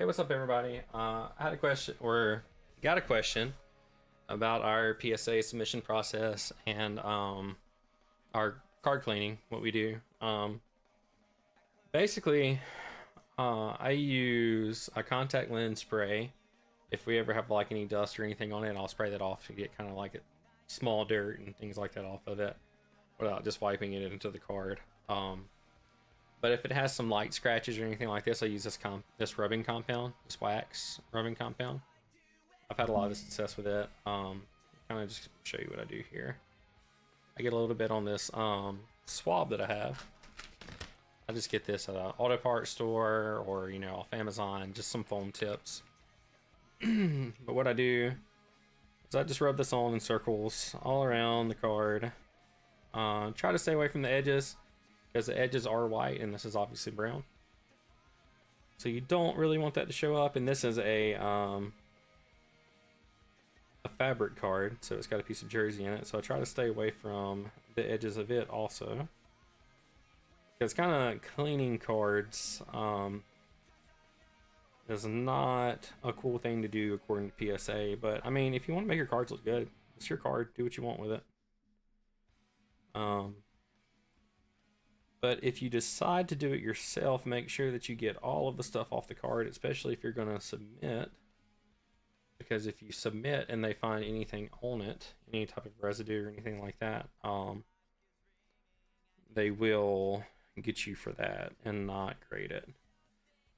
Hey, what's up, everybody? I had a question, or got a question about our PSA submission process and our card cleaning, what we do. Basically, I use a contact lens spray. If we ever have like any dust or anything on it, I'll spray that off to get kind of like small dirt and things like that off of it without just wiping it into the card. But if it has some light scratches or anything like this, I use this rubbing compound, this wax rubbing compound. I've had a lot of success with it. Kind of just show you what I do here. I get a little bit on this swab that I have. I just get this at an auto parts store or off Amazon, just some foam tips. But what I do is I just rub this on in circles all around the card. Try to stay away from the edges, because the edges are white and this is obviously brown. So you don't really want that to show up. And this is a fabric card, so it's got a piece of jersey in it. So I try to stay away from the edges of it also. Because kind of cleaning cards is not a cool thing to do according to PSA. But I mean, if you want to make your cards look good, it's your card. Do what you want with it. But if you decide to do it yourself, make sure that you get all of the stuff off the card, especially if you're going to submit. Because if you submit and they find anything on it, any type of residue or anything like that, they will get you for that and not grade it.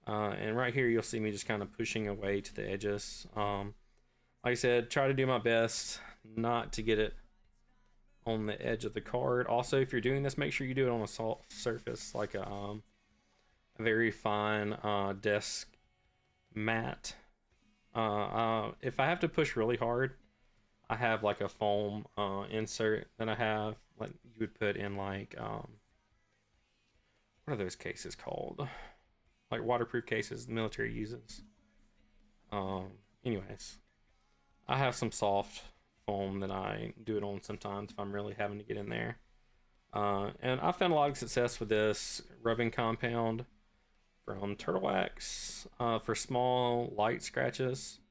And right here, you'll see me just kind of pushing away to the edges. Like I said, try to do my best not to get it on the edge of the card. Also, if you're doing this, make sure you do it on a soft surface, like a very fine desk mat. If I have to push really hard, I have like a foam insert that I have, like you would put in like what are those cases called? Like waterproof cases the military uses. Anyways, I have some soft foam that I do it on sometimes if I'm really having to get in there. And I found a lot of success with this rubbing compound from Turtle Wax for small light scratches.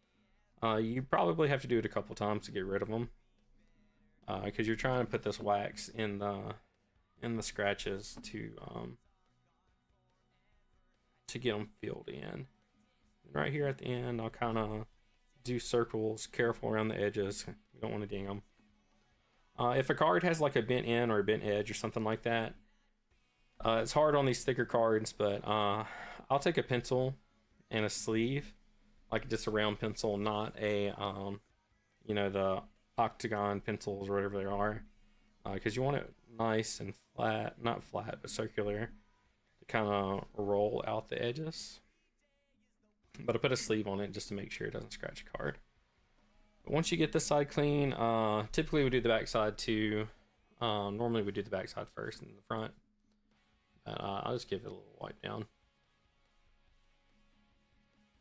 You probably have to do it a couple times to get rid of them, because you're trying to put this wax in the scratches to get them filled in. And right here at the end, I'll kind of do circles, careful around the edges. We don't want to ding them. If a card has like a bent end or a bent edge or something like that, it's hard on these thicker cards, but I'll take a pencil and a sleeve, like just a round pencil, not a the octagon pencils or whatever they are, because you want it nice and flat, not flat but circular, to kind of roll out the edges. But I put a sleeve on it just to make sure it doesn't scratch a card. But once you get this side clean, typically we do the back side too. Normally we do the back side first and the front. But I'll just give it a little wipe down.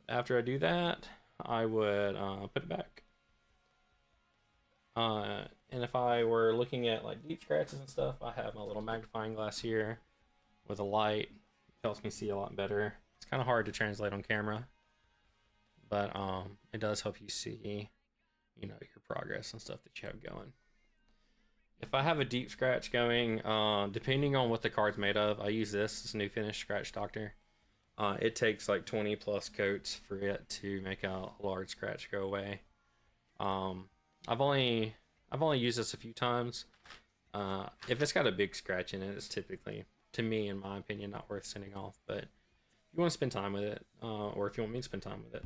After I do that, I would put it back. And if I were looking at like deep scratches and stuff, I have my little magnifying glass here with a light. It helps me see a lot better. It's kind of hard to translate on camera, but it does help you see, your progress and stuff that you have going. If I have a deep scratch going, depending on what the card's made of, I use this New Finish Scratch Doctor. It takes like 20 plus coats for it to make a large scratch go away. I've only used this a few times. If it's got a big scratch in it, it's typically, to me, in my opinion, not worth sending off. But you want to spend time with it, or if you want me to spend time with it,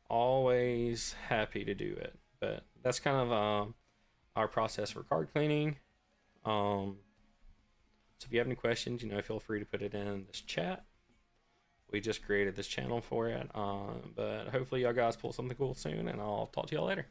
always happy to do it. But that's kind of our process for card cleaning. So if you have any questions, feel free to put it in this chat. We just created this channel for it, but hopefully y'all guys pull something cool soon, and I'll talk to y'all later.